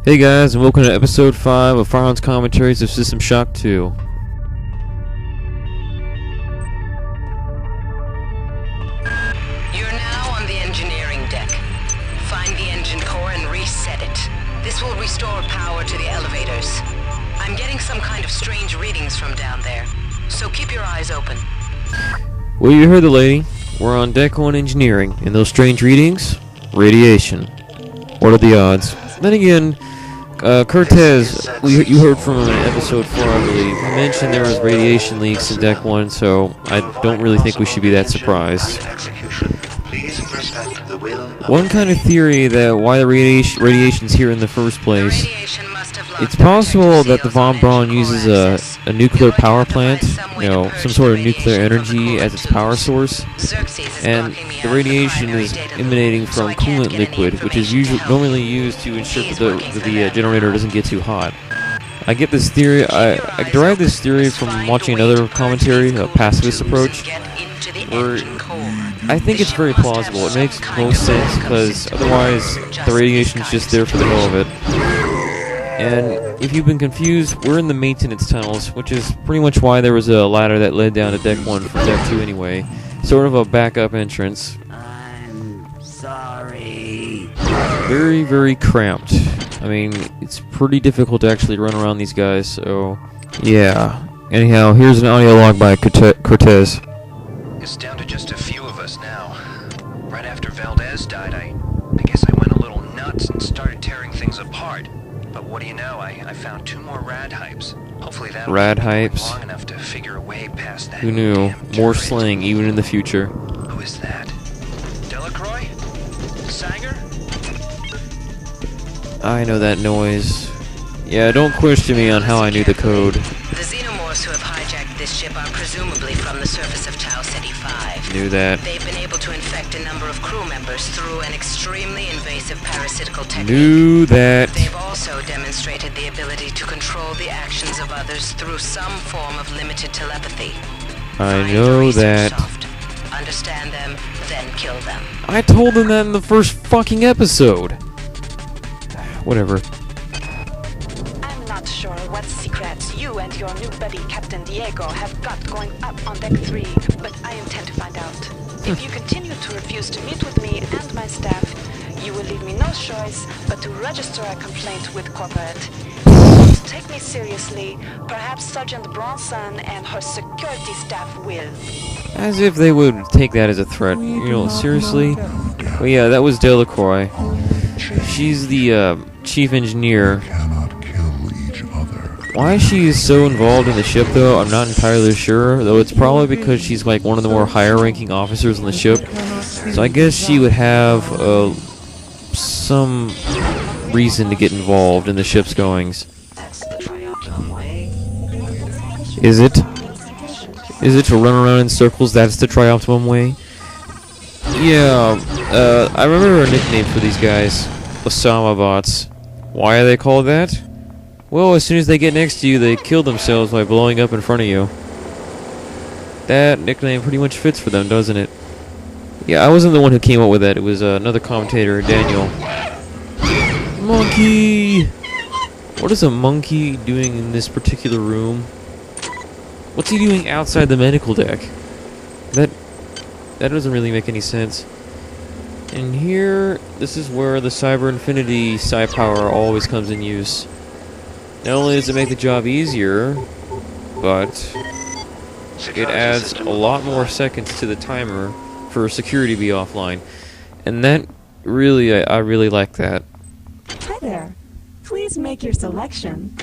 Hey guys, and welcome to episode 5 of Firon's Commentaries of System Shock 2. You're now on the engineering deck. Find the engine core and reset it. This will restore power to the elevators. I'm getting some kind of strange readings from down there, so keep your eyes open. Well, you heard the lady. We're on deck 1 engineering, and those strange readings? Radiation. What are the odds? Then again, Curtiz, you heard from him in episode 4, I believe. He mentioned there was radiation leaks in deck 1, so I don't really think we should be that surprised. One kind of theory that why the radiation's here in the first place, it's possible that the von Braun uses a nuclear power plant, you know, some sort of nuclear energy as its power source, and the radiation is emanating from coolant liquid, which is normally used to ensure that the generator doesn't get too hot. I get this theory, I derive this theory from watching another commentary, a pacifist approach, where I think it's very plausible. It makes most sense because otherwise the radiation's just there for the hell of it. And if you've been confused, we're in the maintenance tunnels, which is pretty much why there was a ladder that led down to deck 1 from deck 2 anyway. Sort of a backup entrance. I'm sorry. Very, very cramped. I mean, it's pretty difficult to actually run around these guys, so yeah. Anyhow, here's an audio log by Curtiz. It's down to just a few of us now. Right after Valdez died, I guess I went a little nuts and started tearing things apart. But what do you know, I found 2 more rad hypes. Hopefully that'll rad keep me going hypes. long enough to figure a way past that. Who knew? damn More generator. slang even in the future. Who is that? Delacroix? Sanger? I know that noise. Yeah, don't question me on how I knew the code. The xenomorphs who have hijacked this ship are presumably from the surface of Tau Ceti 5. Knew that. They've been able to infect a number of crew members through an extremely invasive parasitical technique. Knew that. They've also demonstrated the ability to control the actions of others through some form of limited telepathy. I Find know your research that. soft. Understand them, then kill them. I told them that in the first fucking episode. Whatever. I'm not sure what secrets you and your new buddy Captain Diego have got going up on deck 3, but I intend to find out. If you continue to refuse to meet with me and my staff, you will leave me no choice but to register a complaint with corporate. If you don't take me seriously, perhaps Sergeant Bronson and her security staff will. As if they would take that as a threat. You know, seriously? Well, yeah, that was Delacroix. She's the chief engineer. Why she is so involved in the ship, though, I'm not entirely sure. Though it's probably because she's like one of the more higher-ranking officers on the ship. So I guess she would have some reason to get involved in the ship's goings. Is it? Is it to run around in circles? That's the tri-optimum way? Yeah, I remember a nickname for these guys. Osama bots. Why are they called that? Well, as soon as they get next to you, they kill themselves by blowing up in front of you. That nickname pretty much fits for them, doesn't it? Yeah, I wasn't the one who came up with that. It was another commentator, Daniel. Monkey! What is a monkey doing in this particular room? What's he doing outside the medical deck? That doesn't really make any sense. And here, this is where the Cyber-Affinity psi power always comes in use. Not only does it make the job easier, but it adds a lot more seconds to the timer for security to be offline. And that really, I really like that. Hi there. Please make your selection.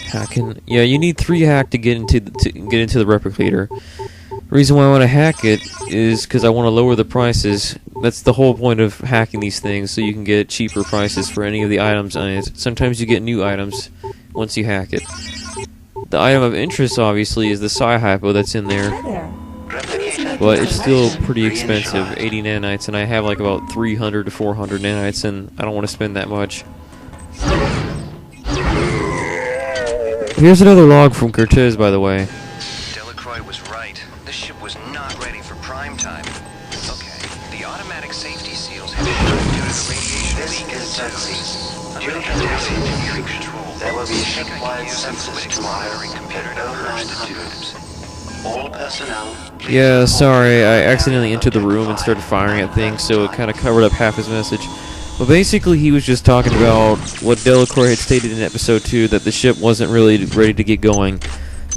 Hacking. Yeah, you need 3 hack to get into the replicator. The reason why I want to hack it is because I want to lower the prices. That's the whole point of hacking these things, so you can get cheaper prices for any of the items on it. Sometimes you get new items once you hack it. The item of interest, obviously, is the Psi Hypo that's in there. Hi there. But it's still pretty expensive, 80 nanites, and I have like about 300 to 400 nanites, and I don't want to spend that much. Here's another log from Curtiz, by the way. Delacroix was right. This ship was not ready for prime time. Okay, the automatic safety seals have been due to the radiation leak. There will be ship-wide census tomorrow at 0900. All personnel. Yeah, sorry, I accidentally entered the room and started firing at things, so it kind of covered up half his message. But basically, he was just talking about what Delacroix had stated in episode 2, that the ship wasn't really ready to get going.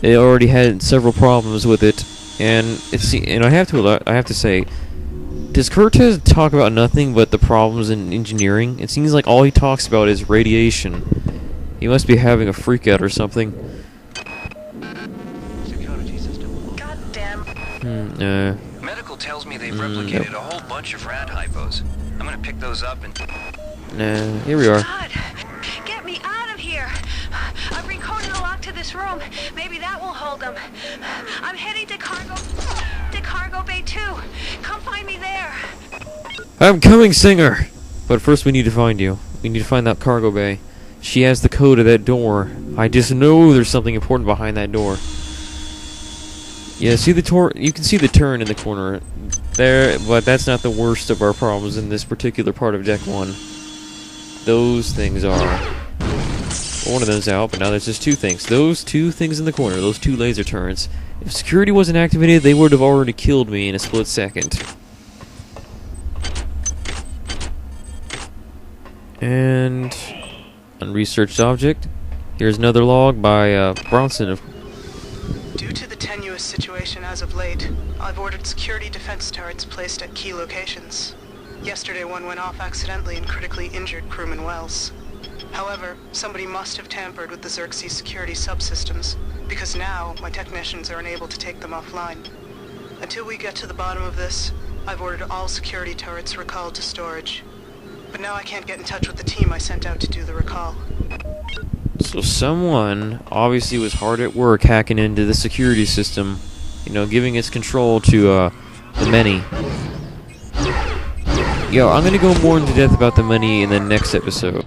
It already had several problems with it, and I have to say, does Curtiz talk about nothing but the problems in engineering? It seems like all he talks about is radiation. He must be having a freak out or something. Medical tells me they've replicated a whole bunch of rad hypos. I'm gonna pick those up and... Nah, here we are. God, get me out of here! I've recoded the lock to this room. Maybe that will hold them. I'm heading to cargo bay 2. Come find me there. I'm coming, Singer! But first we need to find you. We need to find that cargo bay. She has the code to that door. I just know there's something important behind that door. Yeah, see the you can see the turn in the corner there, but that's not the worst of our problems in this particular part of Deck 1. Those things are... Well, one of them's out, but now there's just two things. Those two things in the corner, those two laser turrets. If security wasn't activated, they would have already killed me in a split second. And... unresearched object. Here's another log by Bronson. Due to the tenuous situation as of late, I've ordered security defense turrets placed at key locations. Yesterday one went off accidentally and critically injured crewman Wells. However, somebody must have tampered with the Xerxes security subsystems, because now my technicians are unable to take them offline. Until we get to the bottom of this, I've ordered all security turrets recalled to storage. But now I can't get in touch with the team I sent out to do the recall. So someone obviously was hard at work hacking into the security system, you know, giving its control to the many. Yo, I'm gonna go more into depth about the many in the next episode.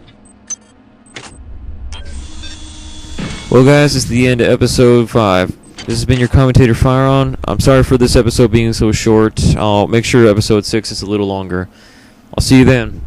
Well guys, it's the end of episode 5. This has been your commentator Firon. I'm sorry for this episode being so short. I'll make sure episode 6 is a little longer. I'll see you then.